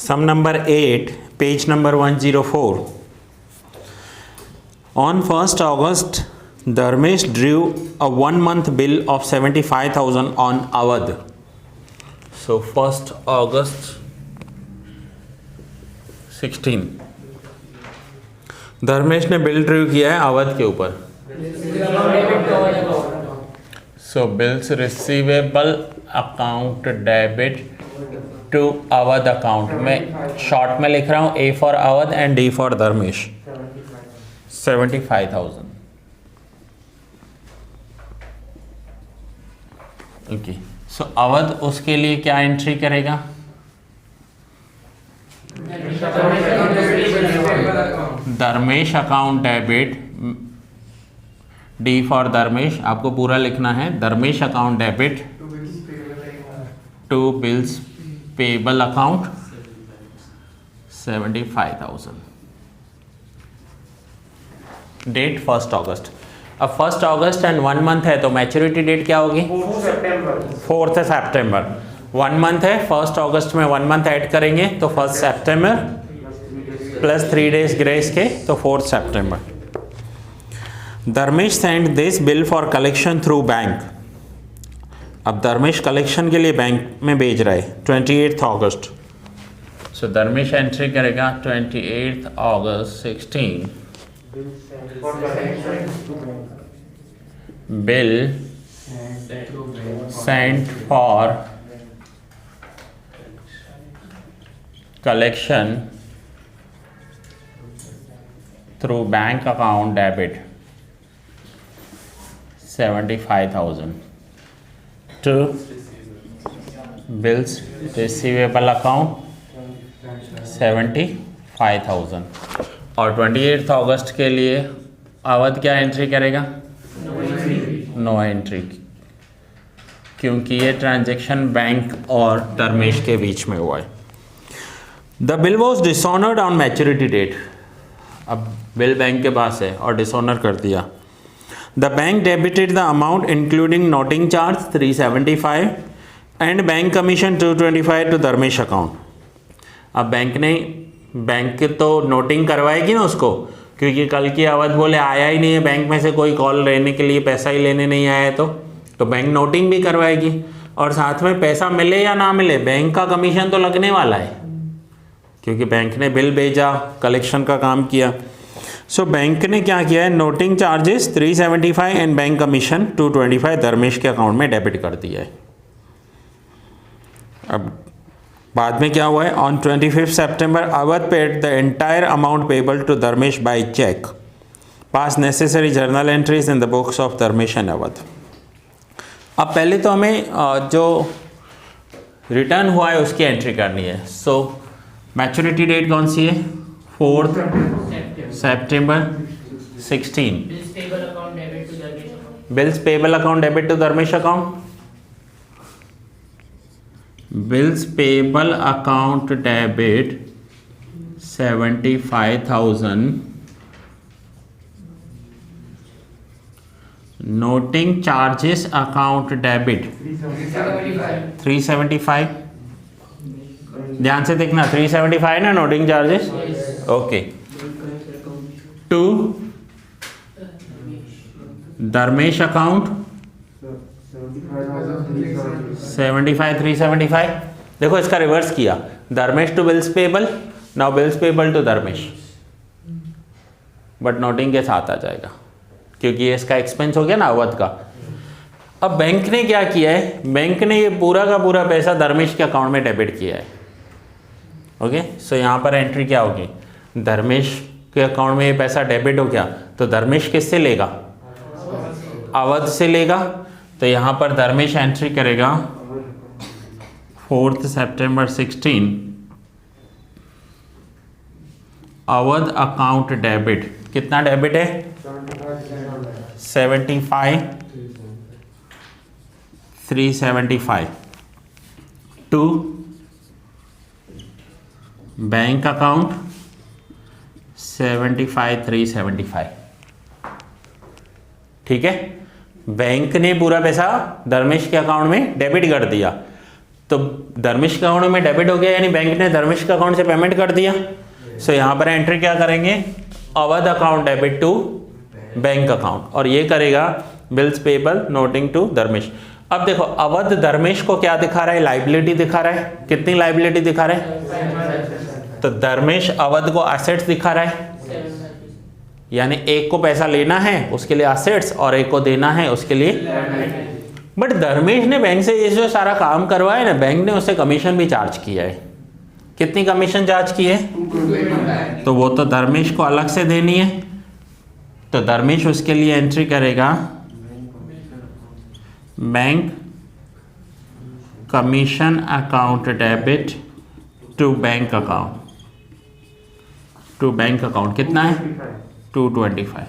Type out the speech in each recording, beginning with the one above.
Sum number 8, page number 104. On 1st August, Dharmesh drew a 1-month bill of 75,000 on Awadh. So 1st August 16, Dharmesh ने bill Drew किया है अवध के ऊपर. So bills receivable account debit to Awadh account में short में लिख रहा हूँ A for Awadh and D for Dharmesh. 75,000. Okay, so Awadh उसके लिए क्या एंट्री करेगा? Dharmesh account debit. D for Dharmesh आपको पूरा लिखना है. Dharmesh account debit to bills payable account 75,000. Date 1st अगस्त. अब 1st अगस्त एंड 1 मंथ है तो मैच्योरिटी डेट क्या होगी? 4th सितंबर. 1 मंथ है, 1st अगस्त में 1 मंथ ऐड करेंगे तो 1st सितंबर प्लस 3 डेज ग्रेस के तो 4th September. Dharmesh send this bill for collection through bank. अब धर्मेश कलेक्शन के लिए बैंक में भेज रहा है 28th अगस्त. सो धर्मेश एंट्री करेगा 28th August 16 bill sent for collection through bank account debit 75,000 to bills receivable account 75,000. और 28th अगस्त के लिए अवध क्या एंट्री करेगा? नो एंट्री, क्योंकि ये ट्रांजैक्शन बैंक और धर्मेश के बीच में हुआ है. The bill was dishonoured on maturity date. अब बिल बैंक के पास है और डिसऑनर कर दिया. The bank debited the amount including noting charge 375 and bank commission 225 to Dharmesh account. अब बैंक तो नोटिंग करवाएगी ना उसको, क्योंकि कल की अवध बोले आया ही नहीं है बैंक में से कोई कॉल लेने के लिए, पैसा ही लेने नहीं आया है तो बैंक नोटिंग भी करवाएगी. और साथ में पैसा मिले या ना मिले बैंक का कमीशन तो लगने वाला है, क्योंकि बैंक ने बिल भेजा, कलेक्शन का काम किया. सो बैंक ने क्या किया है? Noting charges 375 and bank commission 225 Dharmesh के अकाउंट में डेबिट कर दिया है. अब बाद में क्या हुआ है? On 25 September Avadh paid the entire amount payable to Dharmesh by cheque. Pass necessary journal entries in the books of Dharmesh and Avadh. अब पहले तो हमें जो रिटर्न हुआ है उसकी एंट्री करनी है. सो मैच्योरिटी डेट कौन सी है? 4th September 16. Bills payable account debit to Dharmesh account. Bills payable account debit 75,000. Noting charges account debit 375. ध्यान से देखना, 375 ना noting charges. Okay, to Dharmesh account 75,375. देखो इसका रिवर्स किया. Dharmesh to bills payable, now bills payable to Dharmesh, but noting के साथ आ जाएगा क्योंकि ये इसका एक्सपेंस हो गया ना अवध का. अब बैंक ने क्या किया है? बैंक ने ये पूरा का पूरा पैसा धर्मेश के अकाउंट में डेबिट किया है. ओके, सो यहाँ पर एंट्री क्या होगी? धर्मेश के अकाउंट में ये पैसा डेबिट हो गया तो धर्मेश किससे लेगा? अवध से लेगा. तो यहाँ पर धर्मेश एंट्री करेगा 4th सितंबर 16 अवध अकाउंट डेबिट. कितना डेबिट है? 75,375 टू बैंक अकाउंट 75,375. ठीक है, बैंक ने पूरा पैसा धर्मेश के अकाउंट में डेबिट कर दिया. तो धर्मेश के अकाउंट में डेबिट हो गया, यानी बैंक ने धर्मेश के अकाउंट से पेमेंट कर दिया। सो यहाँ पर एंट्री क्या करेंगे, Avadh account debit to bank account, और ये करेगा bills payable noting to Dharmesh. अब देखो अवध धर्मेश को क्या दिखा रहा है, लाइबिलिटी दिखा रहा है। कितनी लाइबिलिटी दिखा रहा है, तो धर्मेश अवध को एसेट्स दिखा रहा है, यानी एक को पैसा लेना है उसके लिए एसेट्स और एक को देना है उसके लिए। बट धर्मेश ने बैंक से ये जो सारा काम करवाया है ना, बैंक ने उससे कमीशन भी चार्ज किया है। कितनी कमीशन चार्ज की है, तो वो तो धर्मेश को अलग से देनी है। तो धर्मेश उसके लिए एंट्री करेगा bank commission account debit to bank account, to bank account कितना है 225।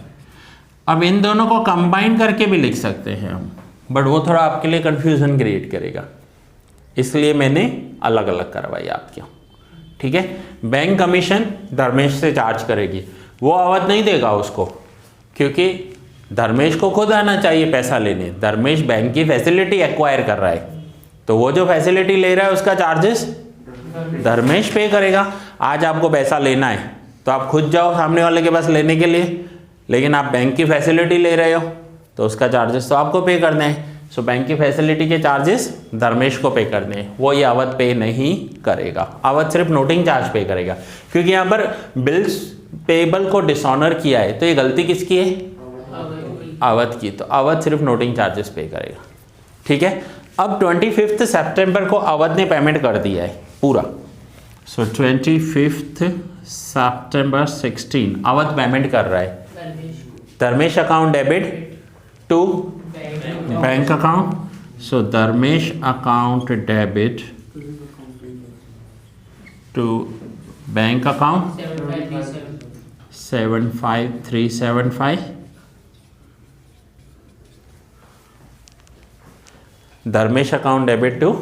अब इन दोनों को कंबाइन करके भी लिख सकते हैं हम, बट वो थोड़ा आपके लिए कंफ्यूजन क्रिएट करेगा, इसलिए मैंने अलग अलग करवाई आपके। ठीक है, बैंक कमीशन धर्मेश से चार्ज करेगी, वो अवध नहीं देगा उसको, क्योंकि धर्मेश को खुद आना चाहिए पैसा लेने। धर्मेश बैंक की फैसिलिटी एक्वायर कर रहा है, तो वो जो फैसिलिटी ले रहा है उसका चार्जेस धर्मेश पे करेगा। आज आपको पैसा लेना है तो आप खुद जाओ सामने वाले के पास लेने के लिए, लेकिन आप बैंक की फैसिलिटी ले रहे हो तो उसका चार्जेस तो आपको पे करने हैं। सो बैंक की फैसिलिटी के चार्जेस धर्मेश को पे करने हैं, वो ये अवध पे नहीं करेगा। अवध सिर्फ नोटिंग चार्ज पे करेगा, क्योंकि यहाँ पर बिल्स पेबल को डिसऑनर किया है, तो ये गलती किसकी है, अवध की। तो अवध सिर्फ नोटिंग चार्जेस पे करेगा। ठीक है, अब 25 सितंबर को अवध ने पेमेंट कर दिया है पूरा। सो 25 सितंबर 16 अवध पेमेंट कर रहा है। Dharmesh account debit to bank account. So Dharmesh account debit to bank account 75375। Dharmesh account debit to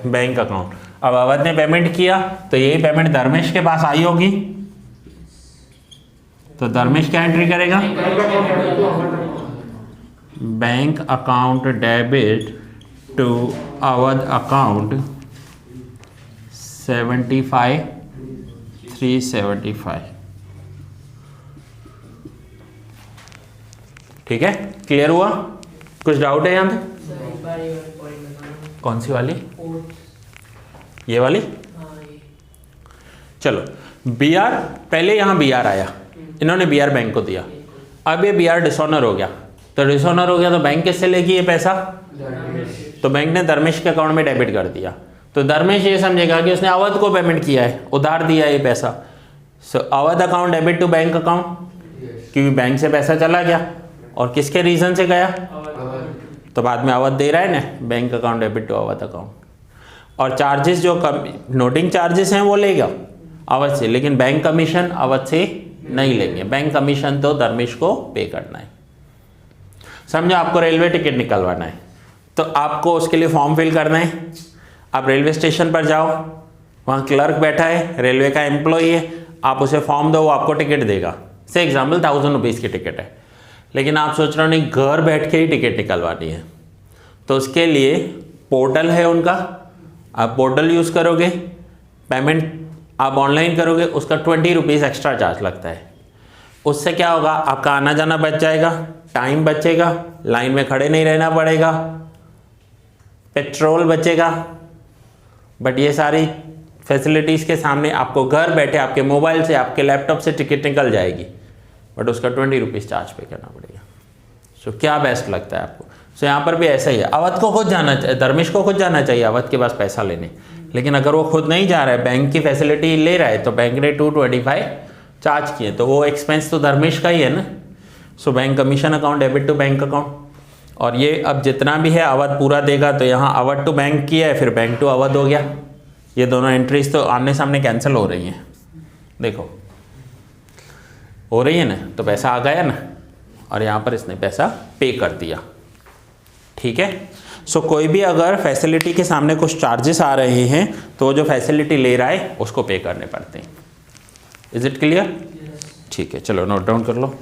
bank account. अब अवध ने पेमेंट किया तो यही पेमेंट धर्मेश के पास आई होगी, तो धर्मेश क्या एंट्री करेगा, bank account debit to Awadh account 75375। ठीक है, क्लियर हुआ? कुछ डाउट है यहाँ पे? कौन सी वाली, ये वाली? चलो, बी आर, पहले यहाँ बी आर आया, इन्होंने बी आर बैंक को दिया। अब ये बी आर डिसऑनर हो गया, तो डिसऑनर हो गया तो बैंक किससे लेगी ये पैसा, तो बैंक ने धर्मेश के अकाउंट में डेबिट कर दिया। तो धर्मेश ये समझेगा कि उसने अवध को पेमेंट किया है, उधार दिया है ये पैसा। So Awadh account debit to bank account, क्योंकि बैंक से पैसा चला गया और किसके रीजन से गया, तो बाद में अवध दे रहा है ना, bank account debit to Awadh account. और चार्जेस जो नोटिंग चार्जेस हैं वो लेगा अवध से, लेकिन बैंक कमीशन अवध से नहीं लेंगे। बैंक कमीशन तो धर्मेश को पे करना है। समझो आपको रेलवे टिकट निकलवाना है, तो आपको उसके लिए फॉर्म फिल करना है। आप रेलवे स्टेशन पर जाओ, वहाँ क्लर्क बैठा है, रेलवे का एम्प्लॉई है, आप उसे फॉर्म दो, वो आपको टिकट देगा। से एग्जाम्पल 1000 रुपीज़ की टिकट है, लेकिन आप सोच रहे हो नहीं घर बैठ के ही टिकट निकलवानी है, तो उसके लिए पोर्टल है उनका, आप पोर्टल यूज़ करोगे, पेमेंट आप ऑनलाइन करोगे, उसका 20 रुपीज़ एक्स्ट्रा चार्ज लगता है। उससे क्या होगा, आपका आना जाना बच जाएगा, टाइम बचेगा, लाइन में खड़े नहीं रहना पड़ेगा, पेट्रोल बचेगा। बट ये सारी फैसिलिटीज़ के सामने आपको घर बैठे आपके मोबाइल से, आपके लैपटॉप से टिकट निकल जाएगी, बट उसका 20 रुपीज़ चार्ज पे करना पड़ेगा। सो क्या बेस्ट लगता है आपको? सो यहाँ पर भी ऐसा ही है, अवध को खुद जाना चाहिए, धर्मेश को खुद जाना चाहिए अवध के पास पैसा लेने, लेकिन अगर वो खुद नहीं जा रहा है, बैंक की फैसिलिटी ले रहा है, तो बैंक ने 225 चार्ज किए, तो वो एक्सपेंस तो धर्मेश का ही है ना। So bank commission account debit to bank account, और ये अब जितना भी है अवध पूरा देगा, तो यहाँ अवध टू बैंक किया है, फिर बैंक टू अवध हो गया। ये दोनों एंट्रीज तो आमने सामने कैंसिल हो रही हैं, देखो हो रही है ना, तो पैसा आ गया ना, और यहाँ पर इसने पैसा पे कर दिया। ठीक है, सो कोई भी अगर फैसिलिटी के सामने कुछ चार्जेस आ रहे हैं, तो वो जो फैसिलिटी ले रहा है उसको पे करने पड़ते हैं। Is it clear? ठीक है, चलो नोट डाउन कर लो।